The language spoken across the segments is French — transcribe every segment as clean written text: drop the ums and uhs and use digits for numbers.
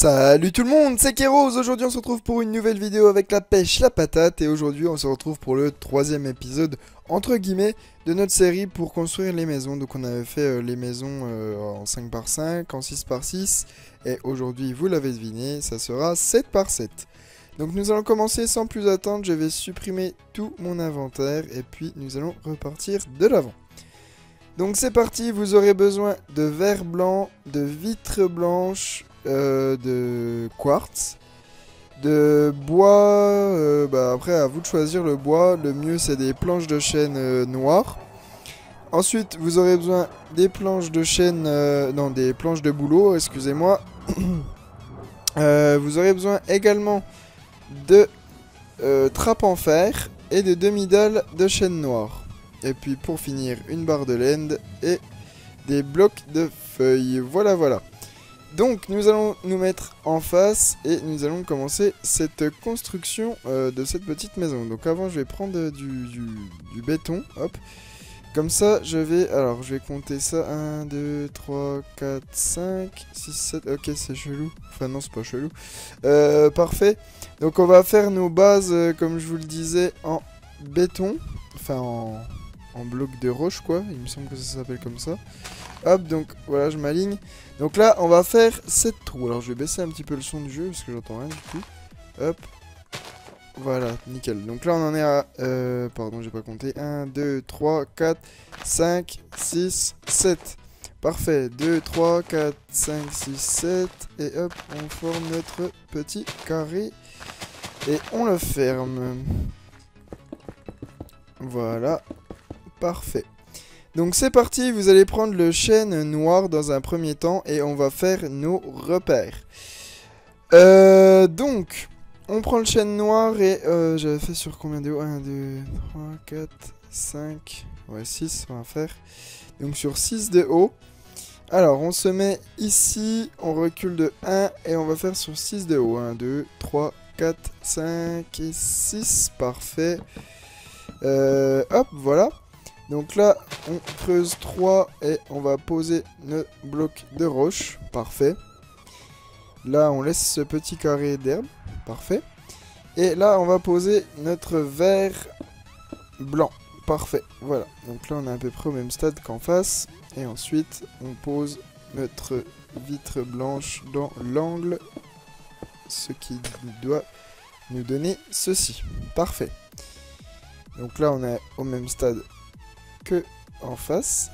Salut tout le monde, c'est Kéros. Aujourd'hui on se retrouve pour une nouvelle vidéo avec la pêche, la patate. Et aujourd'hui on se retrouve pour le troisième épisode, entre guillemets, de notre série pour construire les maisons. Donc on avait fait les maisons en 5 par 5, en 6 par 6. Et aujourd'hui, vous l'avez deviné, ça sera 7 par 7. Donc nous allons commencer sans plus attendre. Je vais supprimer tout mon inventaire et puis nous allons repartir de l'avant. Donc c'est parti, vous aurez besoin de verre blanc, de vitres blanches, de quartz, de bois, après à vous de choisir le bois, le mieux c'est des planches de chêne noires. Ensuite vous aurez besoin des planches de chêne, non des planches de bouleau, excusez-moi. Vous aurez besoin également de trappes en fer et de demi-dalles de chêne noir. Et puis pour finir, une barre de laine et des blocs de feuilles. Voilà, voilà. Donc nous allons nous mettre en face et nous allons commencer cette construction de cette petite maison. Donc avant je vais prendre du béton, hop. Comme ça je vais, alors je vais compter ça, 1, 2, 3, 4, 5, 6, 7, ok c'est chelou. Enfin non c'est pas chelou. Parfait. Donc on va faire nos bases comme je vous le disais en béton, enfin en bloc de roche quoi, il me semble que ça s'appelle comme ça. Hop, donc voilà, je m'aligne. Donc là, on va faire 7 trous. Alors je vais baisser un petit peu le son du jeu parce que j'entends rien du tout. Hop. Voilà, nickel. Donc là, on en est à... pardon, j'ai pas compté. 1, 2, 3, 4, 5, 6, 7. Parfait. 2, 3, 4, 5, 6, 7. Et hop, on forme notre petit carré. Et on le ferme. Voilà. Parfait. Donc c'est parti, vous allez prendre le chêne noir dans un premier temps et on va faire nos repères. Donc, on prend le chêne noir et j'avais fait sur combien de haut? 1, 2, 3, 4, 5, ouais 6 on va faire. Donc sur 6 de haut. Alors on se met ici, on recule de 1 et on va faire sur 6 de haut. 1, 2, 3, 4, 5 et 6, parfait. Hop, voilà. Donc là, on creuse 3 et on va poser nos blocs de roche. Parfait. Là, on laisse ce petit carré d'herbe. Parfait. Et là, on va poser notre verre blanc. Parfait. Voilà. Donc là, on est à peu près au même stade qu'en face. Et ensuite, on pose notre vitre blanche dans l'angle. Ce qui doit nous donner ceci. Parfait. Donc là, on est au même stade que en face.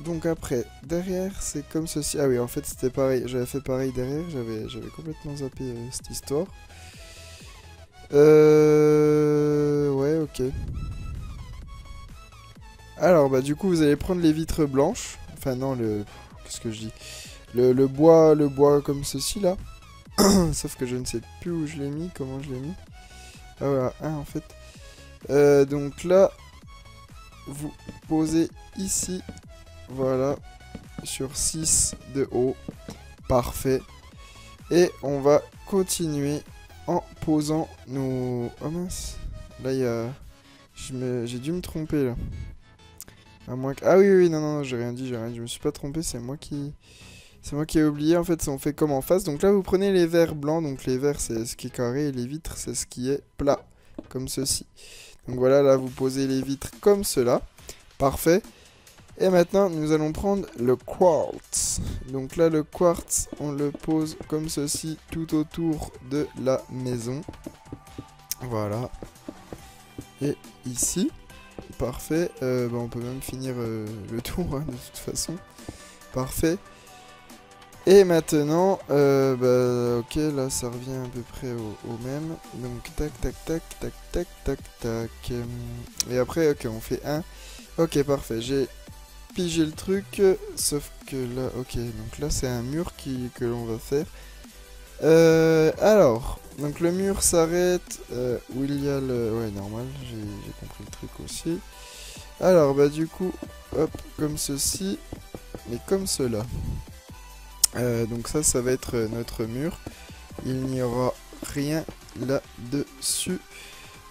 Donc après, derrière, c'est comme ceci. Ah oui, en fait, c'était pareil. J'avais fait pareil derrière. J'avais complètement zappé cette histoire. Ouais, ok. Alors, bah du coup, vous allez prendre les vitres blanches. Enfin, non, qu'est-ce que je dis? Le bois comme ceci, là. Sauf que je ne sais plus où je l'ai mis, comment je l'ai mis. Ah voilà, en fait. Donc là... Vous posez ici, voilà, sur 6 de haut, parfait. Et on va continuer en posant nos... Oh mince, là il y a... J'ai dû me tromper là. À moins que... Ah oui, oui, non, non, j'ai rien dit, je me suis pas trompé, c'est moi qui... C'est moi qui ai oublié, en fait, on fait comme en face. Donc là, vous prenez les verres blancs, donc les verres c'est ce qui est carré et les vitres c'est ce qui est plat, comme ceci. Donc voilà, là vous posez les vitres comme cela. Parfait. Et maintenant, nous allons prendre le quartz. Donc là, le quartz, on le pose comme ceci tout autour de la maison. Voilà. Et ici. Parfait. On peut même finir le tour, hein, de toute façon. Parfait. Et maintenant, ok, là ça revient à peu près au même. Donc tac, tac, tac, tac, tac, tac, tac. Et après, ok, on fait un. Ok, parfait, j'ai pigé le truc. Sauf que là, ok, donc là c'est un mur que l'on va faire. Alors, donc le mur s'arrête où il y a le... Ouais, normal, j'ai compris le truc aussi. Alors, bah du coup, hop, comme ceci, et comme cela. Donc ça va être notre mur. Il n'y aura rien là-dessus.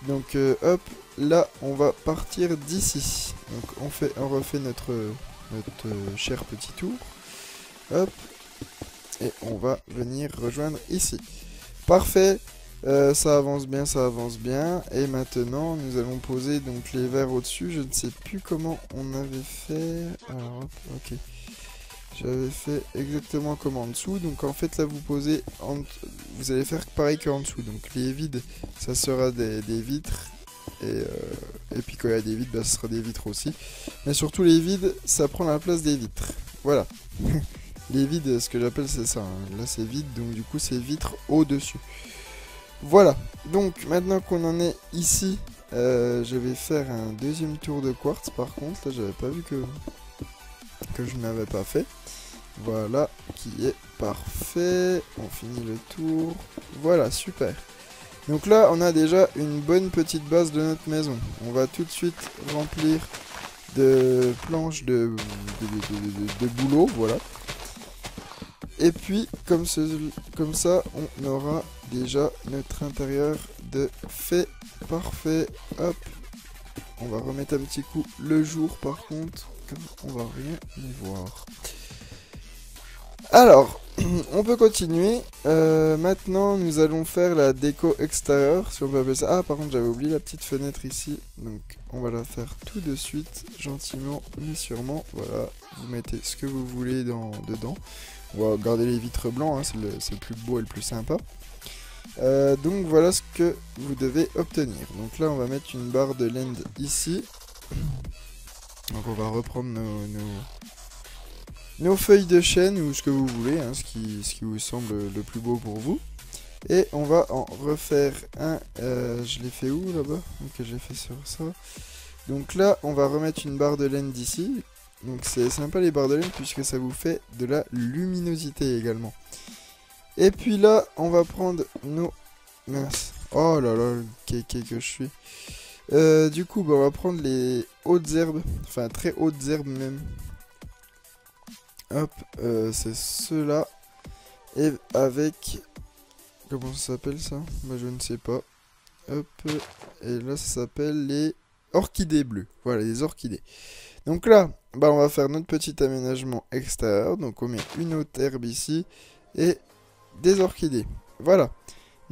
Donc hop, là on va partir d'ici. Donc on refait notre cher petit tour. Hop. Et on va venir rejoindre ici. Parfait. Ça avance bien, ça avance bien. Et maintenant, nous allons poser donc les verres au-dessus. Je ne sais plus comment on avait fait. Alors, hop, ok. J'avais fait exactement comme en dessous. Donc en fait, là, vous allez faire pareil qu'en dessous. Donc les vides, ça sera des vitres. Et puis quand il y a des vides, bah, ce sera des vitres aussi. Mais surtout les vides, ça prend la place des vitres. Voilà. Les vides, ce que j'appelle, c'est ça. Hein. Là, c'est vide, donc du coup, c'est vitres au-dessus. Voilà. Donc, maintenant qu'on en est ici, je vais faire un deuxième tour de quartz. Par contre, là, j'avais pas vu que je n'avais pas fait. Voilà, qui est parfait. On finit le tour. Voilà, super. Donc là, on a déjà une bonne petite base de notre maison. On va tout de suite remplir de planches de boulot, voilà. Et puis, comme ça, on aura déjà notre intérieur de fait. Parfait. Hop. On va remettre un petit coup le jour, par contre, comme on va rien y voir. Alors, on peut continuer. Maintenant, nous allons faire la déco extérieure, si on peut appeler ça. Ah, par contre, j'avais oublié la petite fenêtre ici. Donc, on va la faire tout de suite, gentiment, mais sûrement. Voilà, vous mettez ce que vous voulez dedans. On va garder les vitres blancs, hein, c'est le plus beau et le plus sympa. Donc, voilà ce que vous devez obtenir. Donc là, on va mettre une barre de land ici. Donc, on va reprendre nos feuilles de chêne ou ce que vous voulez, hein, ce qui vous semble le plus beau pour vous. Et on va en refaire un. Je l'ai fait où là-bas? Ok, j'ai fait sur ça. Donc là, on va remettre une barre de laine d'ici. Donc c'est sympa les barres de laine puisque ça vous fait de la luminosité également. Et puis là, on va prendre nos... Mince. Oh là là, le kéké que je suis. Du coup, bah, on va prendre les hautes herbes. Enfin, très hautes herbes même. Hop, c'est ceux-là. Et avec... Comment ça s'appelle ça? Bah je ne sais pas. Hop, et là ça s'appelle les orchidées bleues. Voilà, les orchidées. Donc là, bah on va faire notre petit aménagement extérieur. Donc on met une haute herbe ici et des orchidées. Voilà.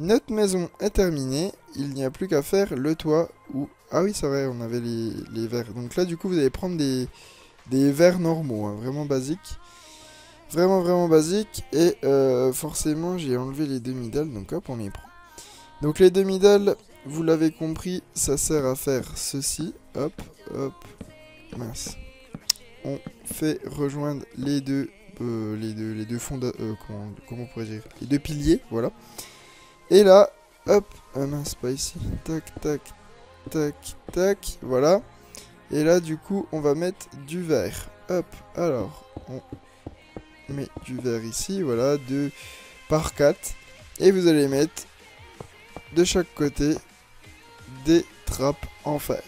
Notre maison est terminée. Il n'y a plus qu'à faire le toit où... Ah oui, c'est vrai, on avait les verres. Donc là, du coup, vous allez prendre des verres normaux, hein, vraiment basiques. Vraiment basique. Et forcément, j'ai enlevé les demi-dalles. Donc hop, on les prend. Donc les demi-dalles, vous l'avez compris, ça sert à faire ceci. Hop, hop. Mince. On fait rejoindre les deux fondations. Comment on pourrait dire? Les deux piliers, voilà. Et là, hop. Mince, pas ici. Tac, tac, tac, tac. Voilà. Et là, du coup, on va mettre du verre. Hop. Alors, on met du verre ici, voilà, 2 par 4. Et vous allez mettre de chaque côté des trappes en fer.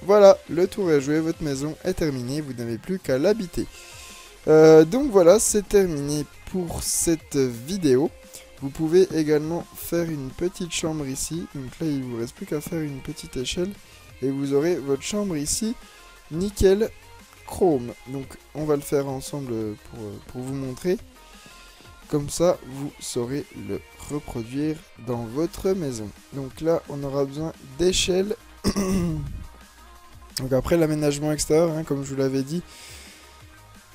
Voilà, le tour est joué, votre maison est terminée, vous n'avez plus qu'à l'habiter. Donc voilà, c'est terminé pour cette vidéo. Vous pouvez également faire une petite chambre ici. Donc là, il ne vous reste plus qu'à faire une petite échelle. Et vous aurez votre chambre ici, nickel. Chrome, donc on va le faire ensemble pour vous montrer. Comme ça, vous saurez le reproduire dans votre maison. Donc là, on aura besoin d'échelles. Donc après l'aménagement extérieur, hein, comme je vous l'avais dit,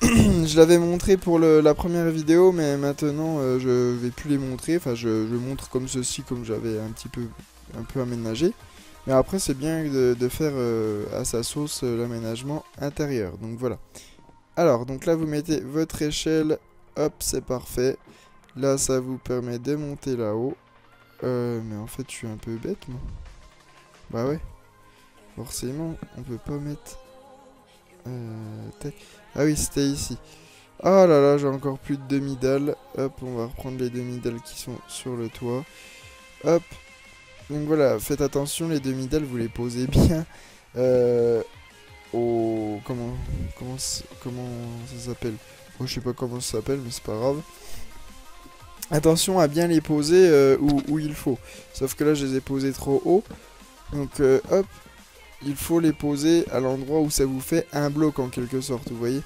je l'avais montré pour la première vidéo, mais maintenant je vais plus les montrer. Enfin, je montre comme ceci, comme j'avais un peu aménagé. Mais après, c'est bien de faire à sa sauce l'aménagement intérieur. Donc voilà. Alors, donc là, vous mettez votre échelle. Hop, c'est parfait. Là, ça vous permet de monter là-haut. Mais en fait, je suis un peu bête, moi. Bah ouais. Forcément, on peut pas mettre... Ah oui, c'était ici. Ah là là, j'ai encore plus de demi-dalles. Hop, on va reprendre les demi-dalles qui sont sur le toit. Hop. Donc voilà, faites attention, les demi-dalles, vous les posez bien comment ça s'appelle? Oh, je sais pas comment ça s'appelle, mais c'est pas grave. Attention à bien les poser où il faut. Sauf que là, je les ai posés trop haut. Donc hop, il faut les poser à l'endroit où ça vous fait un bloc en quelque sorte, vous voyez?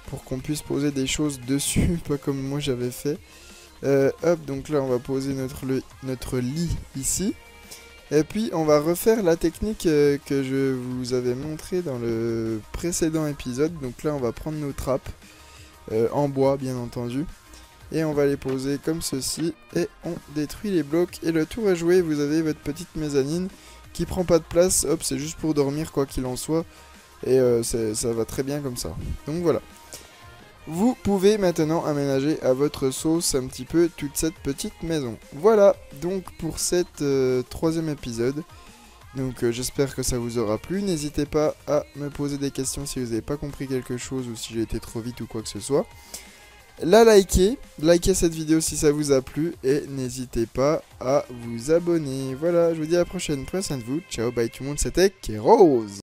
Pour qu'on puisse poser des choses dessus, pas comme moi j'avais fait. Hop, donc là on va poser notre lit ici. Et puis on va refaire la technique que je vous avais montré dans le précédent épisode. Donc là on va prendre nos trappes, en bois bien entendu. Et on va les poser comme ceci. Et on détruit les blocs. Et le tour est joué, vous avez votre petite mezzanine qui prend pas de place. Hop, c'est juste pour dormir quoi qu'il en soit. Et ça va très bien comme ça. Donc voilà. Vous pouvez maintenant aménager à votre sauce un petit peu toute cette petite maison. Voilà donc pour cette troisième épisode. Donc j'espère que ça vous aura plu. N'hésitez pas à me poser des questions si vous n'avez pas compris quelque chose ou si j'ai été trop vite ou quoi que ce soit. Likez cette vidéo si ça vous a plu et n'hésitez pas à vous abonner. Voilà, je vous dis à la prochaine. Prenez soin de vous. Ciao, bye tout le monde, c'était Kéros.